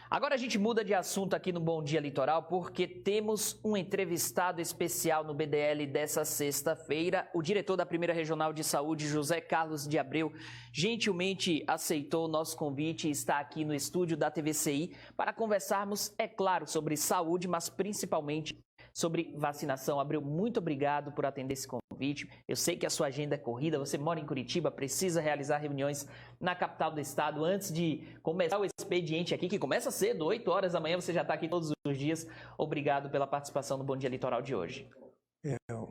Agora a gente muda de assunto aqui no Bom Dia Litoral porque temos um entrevistado especial no BDL dessa sexta-feira. O diretor da Primeira Regional de Saúde, José Carlos de Abreu, gentilmente aceitou o nosso convite e está aqui no estúdio da TVCI para conversarmos, é claro, sobre saúde, mas principalmente sobre vacinação. Abreu, muito obrigado por atender esse convite. Eu sei que a sua agenda é corrida, você mora em Curitiba, precisa realizar reuniões na capital do estado. Antes de começar o expediente aqui, que começa cedo, 8 horas da manhã, você já está aqui todos os dias. Obrigado pela participação no Bom Dia Litoral de hoje.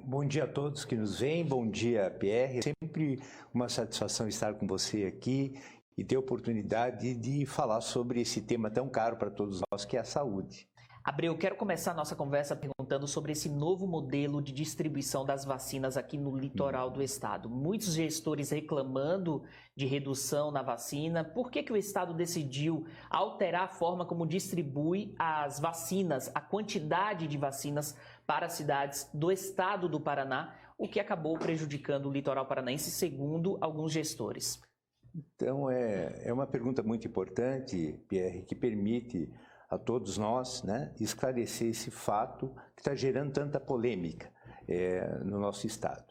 Bom dia a todos que nos veem, bom dia, Pierre. É sempre uma satisfação estar com você aqui e ter a oportunidade de falar sobre esse tema tão caro para todos nós, que é a saúde. Abreu, quero começar a nossa conversa perguntando sobre esse novo modelo de distribuição das vacinas aqui no litoral do estado. Muitos gestores reclamando de redução na vacina. Por que o estado decidiu alterar a forma como distribui as vacinas, a quantidade de vacinas para as cidades do estado do Paraná, o que acabou prejudicando o litoral paranaense, segundo alguns gestores? Então, é uma pergunta muito importante, Pierre, que permite a todos nós, esclarecer esse fato que está gerando tanta polêmica no nosso estado.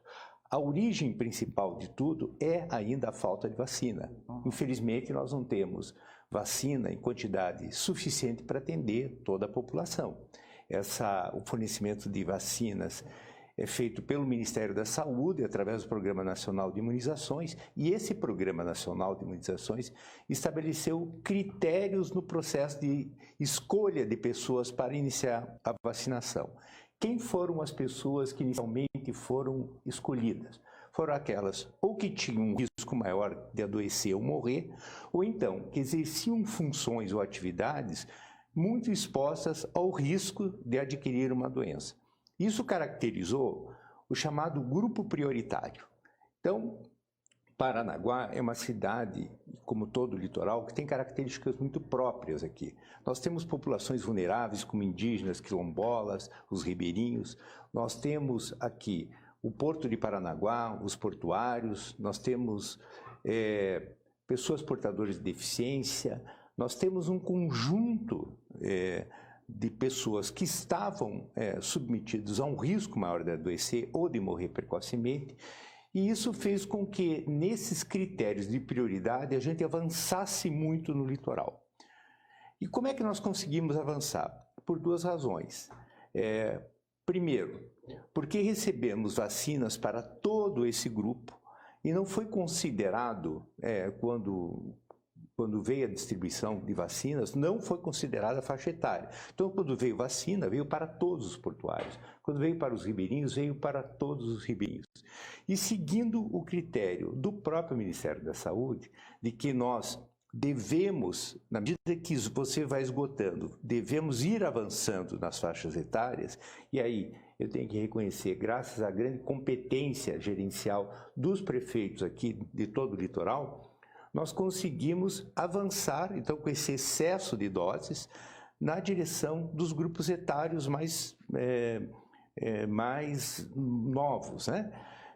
A origem principal de tudo é ainda a falta de vacina. Infelizmente, nós não temos vacina em quantidade suficiente para atender toda a população. O fornecimento de vacinas é feito pelo Ministério da Saúde, através do Programa Nacional de Imunizações, e esse Programa Nacional de Imunizações estabeleceu critérios no processo de escolha de pessoas para iniciar a vacinação. Quem foram as pessoas que inicialmente foram escolhidas? Foram aquelas ou que tinham um risco maior de adoecer ou morrer, ou então que exerciam funções ou atividades muito expostas ao risco de adquirir uma doença. Isso caracterizou o chamado grupo prioritário. Então, Paranaguá é uma cidade, como todo o litoral, que tem características muito próprias aqui. Nós temos populações vulneráveis, como indígenas, quilombolas, os ribeirinhos. Nós temos aqui o Porto de Paranaguá, os portuários, nós temos pessoas portadoras de deficiência, nós temos um conjunto de pessoas que estavam submetidos a um risco maior de adoecer ou de morrer precocemente, e isso fez com que, nesses critérios de prioridade, a gente avançasse muito no litoral. E como é que nós conseguimos avançar? Por duas razões. Primeiro, porque recebemos vacinas para todo esse grupo, e não foi considerado, quando veio a distribuição de vacinas, não foi considerada a faixa etária. Então, quando veio vacina, veio para todos os portuários. Quando veio para os ribeirinhos, veio para todos os ribeirinhos. E seguindo o critério do próprio Ministério da Saúde, de que nós devemos, na medida que você vai esgotando, devemos ir avançando nas faixas etárias, e aí eu tenho que reconhecer, graças à grande competência gerencial dos prefeitos aqui de todo o litoral, nós conseguimos avançar, então, com esse excesso de doses, na direção dos grupos etários mais novos,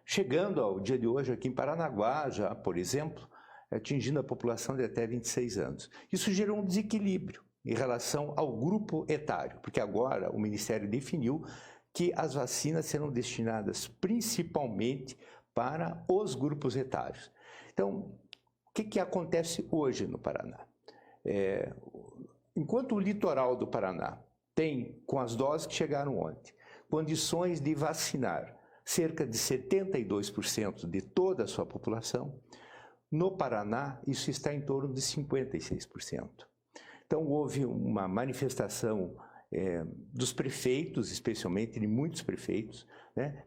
Chegando ao dia de hoje aqui em Paranaguá, já, por exemplo, atingindo a população de até 26 anos. Isso gerou um desequilíbrio em relação ao grupo etário, porque agora o Ministério definiu que as vacinas serão destinadas principalmente para os grupos etários. Então, o que acontece hoje no Paraná? Enquanto o litoral do Paraná tem, com as doses que chegaram ontem, condições de vacinar cerca de 72% de toda a sua população, no Paraná isso está em torno de 56%. Então houve uma manifestação dos prefeitos, especialmente de muitos prefeitos,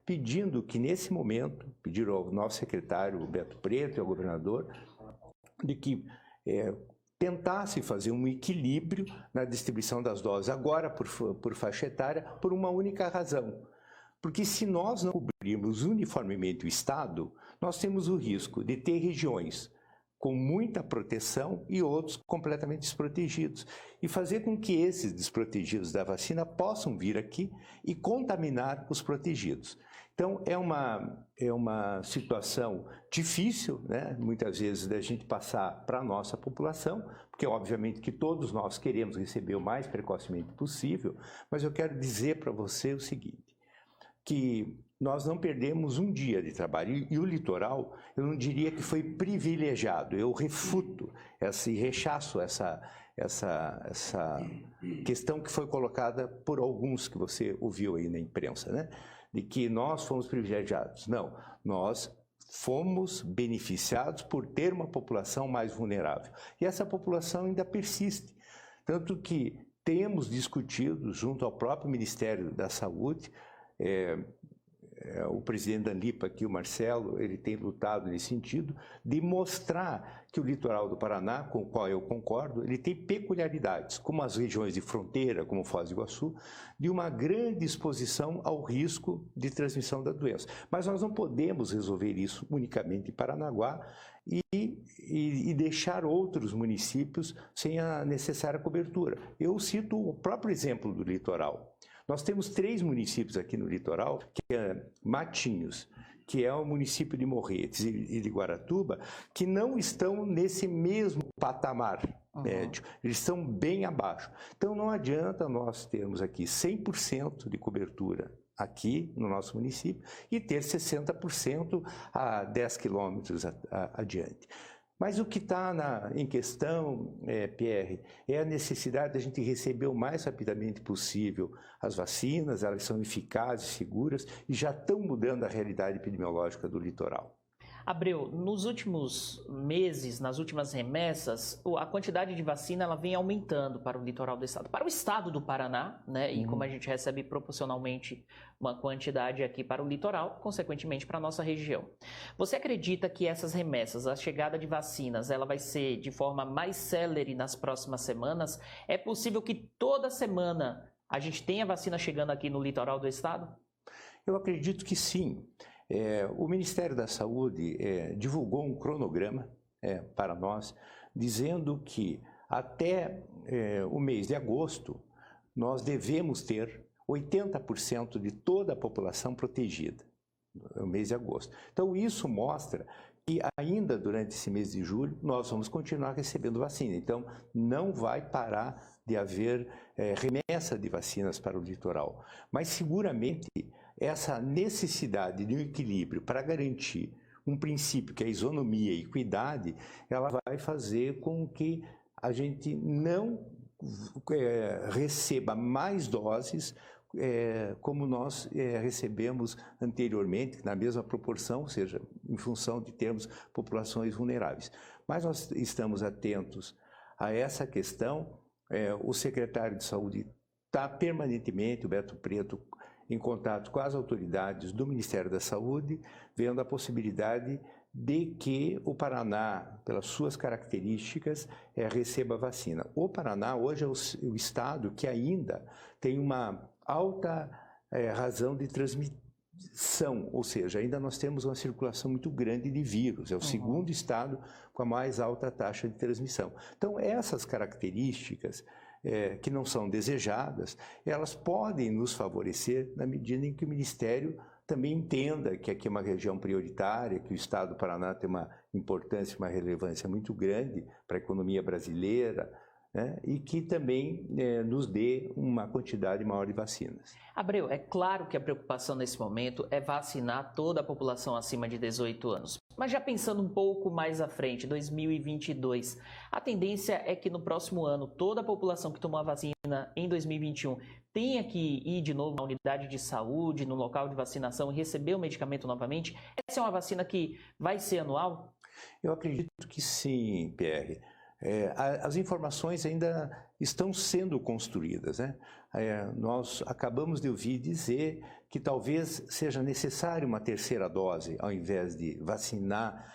pedindo que nesse momento, pediram ao nosso secretário Beto Preto e ao governador, de que tentasse fazer um equilíbrio na distribuição das doses, agora por faixa etária, por uma única razão. Porque se nós não cobrirmos uniformemente o estado, nós temos o risco de ter regiões com muita proteção e outros completamente desprotegidos. E fazer com que esses desprotegidos da vacina possam vir aqui e contaminar os protegidos. Então, é uma situação difícil, né? Muitas vezes, da gente passar para a nossa população, porque obviamente que todos nós queremos receber o mais precocemente possível, mas eu quero dizer para você o seguinte, que nós não perdemos um dia de trabalho, e o litoral, eu não diria que foi privilegiado, eu refuto, rechaço essa questão que foi colocada por alguns que você ouviu aí na imprensa, né? De que nós fomos privilegiados. Não, nós fomos beneficiados por ter uma população mais vulnerável. E essa população ainda persiste. Tanto que temos discutido, junto ao próprio Ministério da Saúde, o presidente da ANLIPA aqui, o Marcelo, ele tem lutado nesse sentido, de mostrar que o litoral do Paraná, com o qual eu concordo, ele tem peculiaridades, como as regiões de fronteira, como Foz do Iguaçu, de uma grande exposição ao risco de transmissão da doença. Mas nós não podemos resolver isso unicamente em Paranaguá e deixar outros municípios sem a necessária cobertura. Eu cito o próprio exemplo do litoral. Nós temos 3 municípios aqui no litoral, que é Matinhos, que é o município de Morretes e de Guaratuba, que não estão nesse mesmo patamar médio, eles estão bem abaixo. Então não adianta nós termos aqui 100% de cobertura aqui no nosso município e ter 60% a 10 quilômetros adiante. Mas o que está em questão, Pierre, é a necessidade da gente receber o mais rapidamente possível as vacinas, elas são eficazes, seguras e já estão mudando a realidade epidemiológica do litoral. Abreu, nos últimos meses, nas últimas remessas, a quantidade de vacina ela vem aumentando para o litoral do estado. Para o estado do Paraná, né, e como a gente recebe proporcionalmente uma quantidade aqui para o litoral, consequentemente para a nossa região. Você acredita que essas remessas, a chegada de vacinas, ela vai ser de forma mais célere nas próximas semanas? É possível que toda semana a gente tenha vacina chegando aqui no litoral do estado? Eu acredito que sim. O Ministério da Saúde divulgou um cronograma para nós, dizendo que até o mês de agosto nós devemos ter 80% de toda a população protegida, no mês de agosto. Então isso mostra que ainda durante esse mês de julho nós vamos continuar recebendo vacina. Então não vai parar de haver remessa de vacinas para o litoral. Mas seguramente essa necessidade de um equilíbrio para garantir um princípio que é a isonomia e equidade, ela vai fazer com que a gente não receba mais doses como nós recebemos anteriormente, na mesma proporção, ou seja, em função de termos populações vulneráveis. Mas nós estamos atentos a essa questão. O secretário de Saúde está permanentemente, o Beto Preto, em contato com as autoridades do Ministério da Saúde, vendo a possibilidade de que o Paraná, pelas suas características, receba vacina. O Paraná hoje é o estado que ainda tem uma alta razão de transmissão, ou seja, ainda nós temos uma circulação muito grande de vírus, é o segundo estado com a mais alta taxa de transmissão. Então, essas características que não são desejadas, elas podem nos favorecer na medida em que o Ministério também entenda que aqui é uma região prioritária, que o estado do Paraná tem uma importância, uma relevância muito grande para a economia brasileira, né, e que também nos dê uma quantidade maior de vacinas. Abreu, é claro que a preocupação nesse momento é vacinar toda a população acima de 18 anos. Mas já pensando um pouco mais à frente, 2022, a tendência é que no próximo ano toda a população que tomou a vacina em 2021 tenha que ir de novo na unidade de saúde, no local de vacinação e receber o medicamento novamente? Essa é uma vacina que vai ser anual? Eu acredito que sim, Pierre. As informações ainda estão sendo construídas, né? Nós acabamos de ouvir dizer que talvez seja necessária uma terceira dose, ao invés de vacinar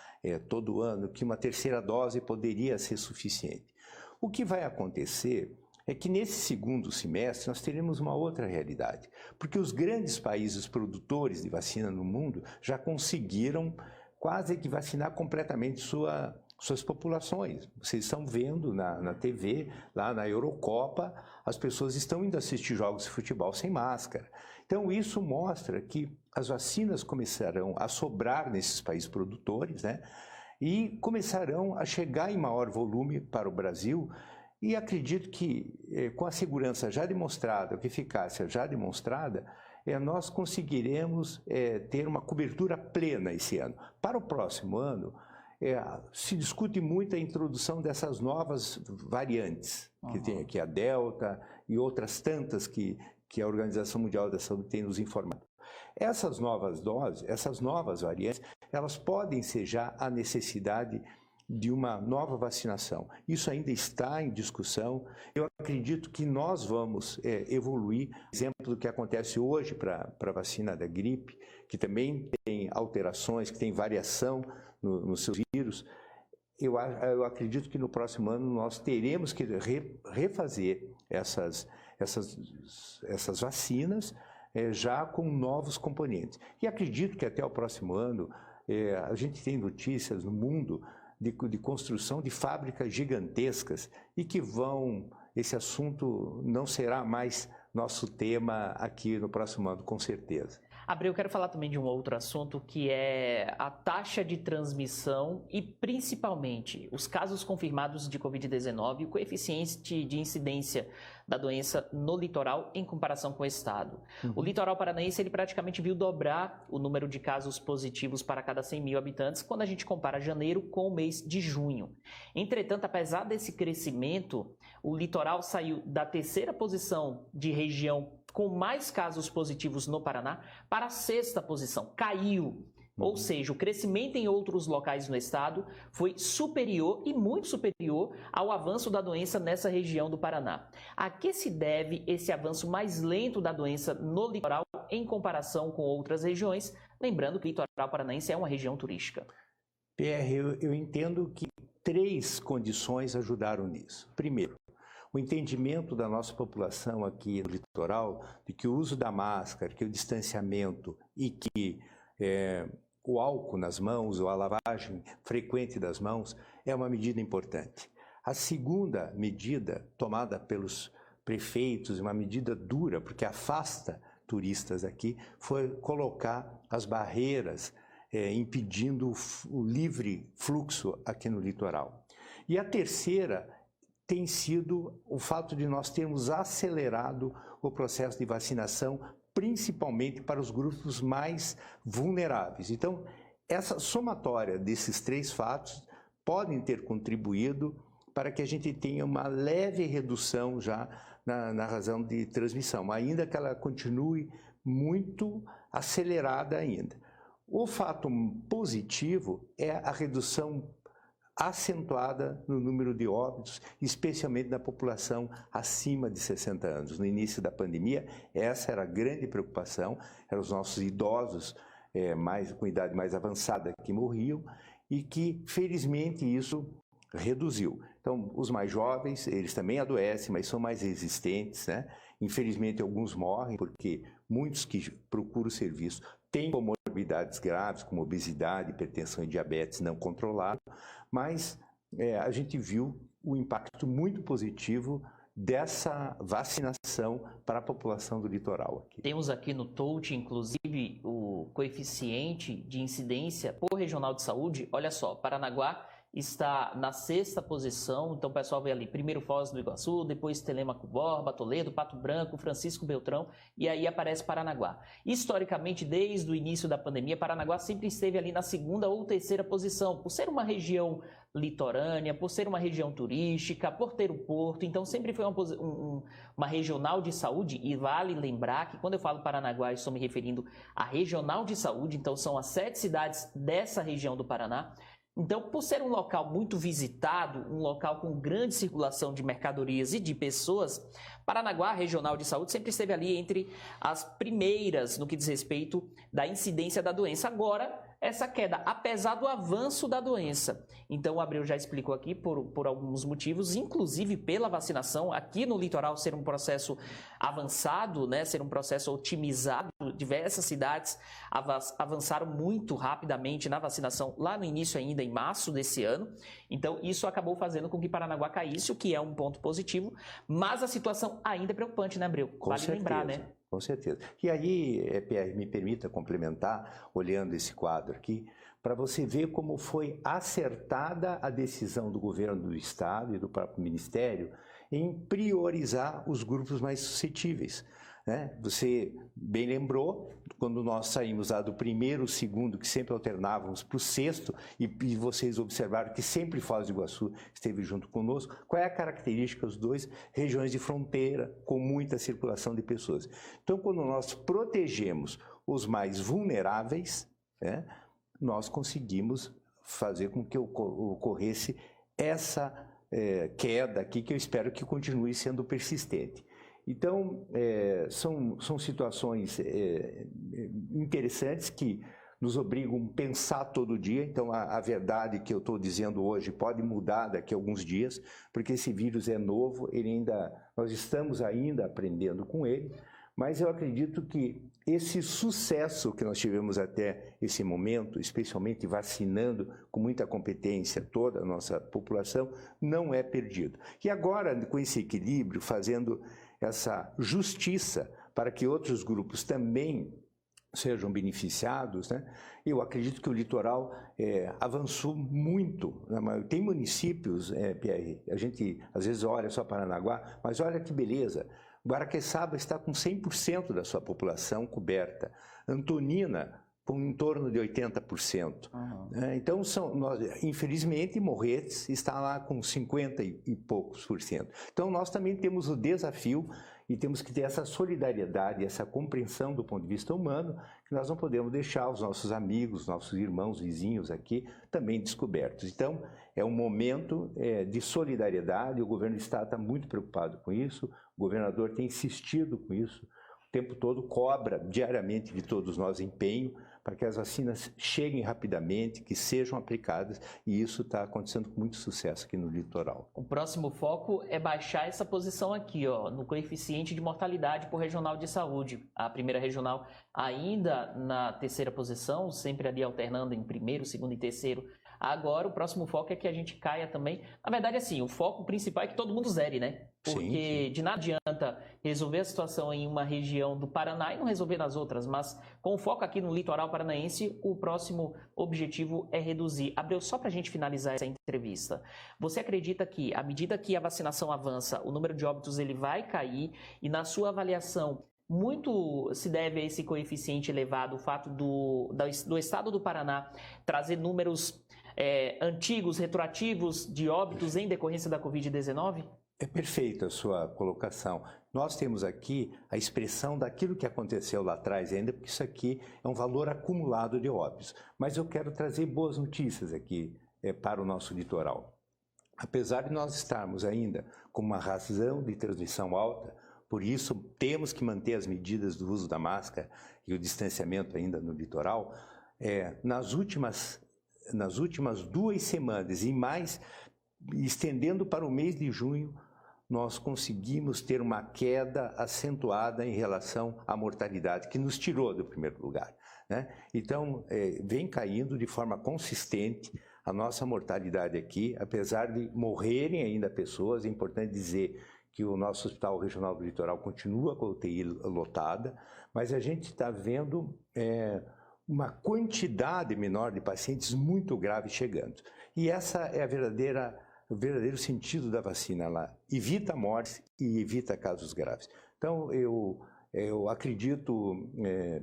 todo ano, que uma terceira dose poderia ser suficiente. O que vai acontecer é que nesse segundo semestre nós teremos uma outra realidade, porque os grandes países produtores de vacina no mundo já conseguiram quase que vacinar completamente sua suas populações. Vocês estão vendo na TV, lá na Eurocopa, as pessoas estão indo assistir jogos de futebol sem máscara. Então, isso mostra que as vacinas começarão a sobrar nesses países produtores, né? E começarão a chegar em maior volume para o Brasil. E acredito que, com a segurança já demonstrada, com a eficácia já demonstrada, nós conseguiremos ter uma cobertura plena esse ano. Para o próximo ano, se discute muito a introdução dessas novas variantes, que tem aqui a Delta e outras tantas que a Organização Mundial da Saúde tem nos informado. Essas novas doses, essas novas variantes, elas podem ser já a necessidade de uma nova vacinação. Isso ainda está em discussão. Eu acredito que nós vamos evoluir. Exemplo do que acontece hoje para a vacina da gripe, que também tem alterações, que tem variação nos seus vírus. Eu acredito que no próximo ano nós teremos que refazer essas vacinas já com novos componentes. E acredito que até o próximo ano a gente tem notícias no mundo de construção de fábricas gigantescas e que esse assunto não será mais nosso tema aqui no próximo ano, com certeza. Abreu, eu quero falar também de um outro assunto, que é a taxa de transmissão e, principalmente, os casos confirmados de Covid-19 e o coeficiente de incidência da doença no litoral em comparação com o estado. O litoral paranaense, ele praticamente viu dobrar o número de casos positivos para cada 100 mil habitantes quando a gente compara janeiro com o mês de junho. Entretanto, apesar desse crescimento, o litoral saiu da terceira posição de região com mais casos positivos no Paraná para a sexta posição, caiu. Ou seja, o crescimento em outros locais no estado foi superior e muito superior ao avanço da doença nessa região do Paraná. A que se deve esse avanço mais lento da doença no litoral em comparação com outras regiões? Lembrando que o litoral paranaense é uma região turística. Pierre, eu entendo que 3 condições ajudaram nisso. Primeiro, o entendimento da nossa população aqui no litoral de que o uso da máscara, que o distanciamento e que o álcool nas mãos ou a lavagem frequente das mãos é uma medida importante. A segunda medida tomada pelos prefeitos, uma medida dura, porque afasta turistas aqui, foi colocar as barreiras impedindo o livre fluxo aqui no litoral. E a terceira tem sido o fato de nós termos acelerado o processo de vacinação, principalmente para os grupos mais vulneráveis. Então, essa somatória desses 3 fatos podem ter contribuído para que a gente tenha uma leve redução já na razão de transmissão, ainda que ela continue muito acelerada ainda. O fato positivo é a redução acentuada no número de óbitos, especialmente na população acima de 60 anos. No início da pandemia, essa era a grande preocupação, eram os nossos idosos com idade mais avançada que morriam e que, felizmente, isso reduziu. Então, os mais jovens, eles também adoecem, mas são mais resistentes, né? Infelizmente, alguns morrem porque muitos que procuram serviço têm comorbidades graves, como obesidade, hipertensão e diabetes não controlado, mas a gente viu o impacto muito positivo dessa vacinação para a população do litoral aqui. Temos aqui no TOUT, inclusive, o coeficiente de incidência por regional de saúde. Olha só, Paranaguá está na 6ª posição, então o pessoal vê ali primeiro Foz do Iguaçu, depois Telêmaco Borba, Toledo, Pato Branco, Francisco Beltrão e aí aparece Paranaguá. Historicamente, desde o início da pandemia, Paranaguá sempre esteve ali na 2ª ou 3ª posição, por ser uma região litorânea, por ser uma região turística, por ter o porto, então sempre foi uma regional de saúde. E vale lembrar que quando eu falo Paranaguá, eu estou me referindo à regional de saúde, então são as 7 cidades dessa região do Paraná. Então, por ser um local muito visitado, um local com grande circulação de mercadorias e de pessoas, Paranaguá, regional de saúde, sempre esteve ali entre as primeiras no que diz respeito da incidência da doença. Agora, essa queda, apesar do avanço da doença. Então, o Abreu já explicou aqui por alguns motivos, inclusive pela vacinação, aqui no litoral ser um processo avançado, né, ser um processo otimizado. Diversas cidades avançaram muito rapidamente na vacinação lá no início ainda, em março desse ano. Então, isso acabou fazendo com que Paranaguá caísse, o que é um ponto positivo, mas a situação ainda é preocupante, né, Abreu? Com certeza. Lembrar, né? Com certeza. E aí, PR, me permita complementar, olhando esse quadro aqui, para você ver como foi acertada a decisão do governo do Estado e do próprio Ministério em priorizar os grupos mais suscetíveis. Né? Você bem lembrou, quando nós saímos lá do primeiro, segundo, que sempre alternávamos, para o sexto, e vocês observaram que sempre Foz do Iguaçu esteve junto conosco. Qual é a característica dos dois? Regiões de fronteira, com muita circulação de pessoas. Então, quando nós protegemos os mais vulneráveis, né, nós conseguimos fazer com que ocorresse essa queda aqui, que eu espero que continue sendo persistente. Então, são situações interessantes que nos obrigam a pensar todo dia. Então, a verdade que eu estou dizendo hoje pode mudar daqui a alguns dias, porque esse vírus é novo, nós estamos ainda aprendendo com ele, mas eu acredito que esse sucesso que nós tivemos até esse momento, especialmente vacinando com muita competência toda a nossa população, não é perdido. E agora, com esse equilíbrio, fazendo essa justiça para que outros grupos também sejam beneficiados, né? Eu acredito que o litoral avançou muito. Tem municípios, Pierre, a gente às vezes olha só Paranaguá, mas olha que beleza, Guaraqueçaba está com 100% da sua população coberta, Antonina com em torno de 80%. Uhum. Então, infelizmente, Morretes está lá com 50 e poucos por cento. Então, nós também temos o desafio e temos que ter essa solidariedade, essa compreensão do ponto de vista humano, que nós não podemos deixar os nossos amigos, nossos irmãos, vizinhos aqui também descobertos. Então, é um momento de solidariedade, o governo do Estado está muito preocupado com isso, o governador tem insistido com isso, o tempo todo cobra diariamente de todos nós empenho para que as vacinas cheguem rapidamente, que sejam aplicadas, e isso está acontecendo com muito sucesso aqui no litoral. O próximo foco é baixar essa posição aqui, ó, no coeficiente de mortalidade por regional de saúde. A primeira regional ainda na terceira posição, sempre ali alternando em primeiro, segundo e terceiro. Agora, o próximo foco é que a gente caia também. Na verdade, assim, o foco principal é que todo mundo zere, né? Porque de nada adianta resolver a situação em uma região do Paraná e não resolver nas outras. Mas com o foco aqui no litoral paranaense, o próximo objetivo é reduzir. Abreu, só para a gente finalizar essa entrevista. Você acredita que, à medida que a vacinação avança, o número de óbitos ele vai cair e, na sua avaliação, muito se deve a esse coeficiente elevado, o fato do estado do Paraná trazer números antigos, retroativos de óbitos em decorrência da Covid-19? É perfeita a sua colocação. Nós temos aqui a expressão daquilo que aconteceu lá atrás ainda, porque isso aqui é um valor acumulado de óbitos. Mas eu quero trazer boas notícias aqui para o nosso litoral. Apesar de nós estarmos ainda com uma razão de transmissão alta, por isso temos que manter as medidas do uso da máscara e o distanciamento ainda no litoral, nas últimas 2 semanas e mais, estendendo para o mês de junho, nós conseguimos ter uma queda acentuada em relação à mortalidade, que nos tirou do primeiro lugar, né? Então, vem caindo de forma consistente a nossa mortalidade aqui, apesar de morrerem ainda pessoas. É importante dizer que o nosso Hospital Regional do Litoral continua com a UTI lotada, mas a gente está vendo uma quantidade menor de pacientes muito graves chegando. E essa é o verdadeiro sentido da vacina. Ela evita mortes e evita casos graves. Então, eu acredito,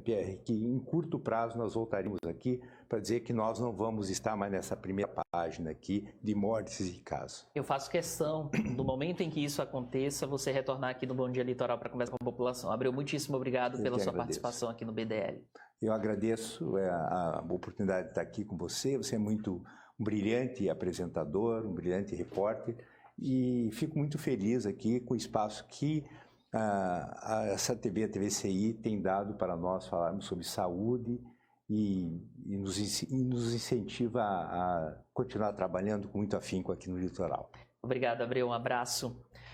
Pierre, que em curto prazo nós voltaremos aqui para dizer que nós não vamos estar mais nessa primeira página aqui de mortes e casos. Eu faço questão, no momento em que isso aconteça, você retornar aqui no Bom Dia Litoral para conversar com a população. Abreu, muitíssimo obrigado pela sua participação aqui no BDL. Eu agradeço a oportunidade de estar aqui com você. Você é um brilhante apresentador, um brilhante repórter, e fico muito feliz aqui com o espaço que essa TV, a TVCI, tem dado para nós falarmos sobre saúde e nos incentiva a continuar trabalhando com muito afinco aqui no litoral. Obrigado, Abreu. Um abraço.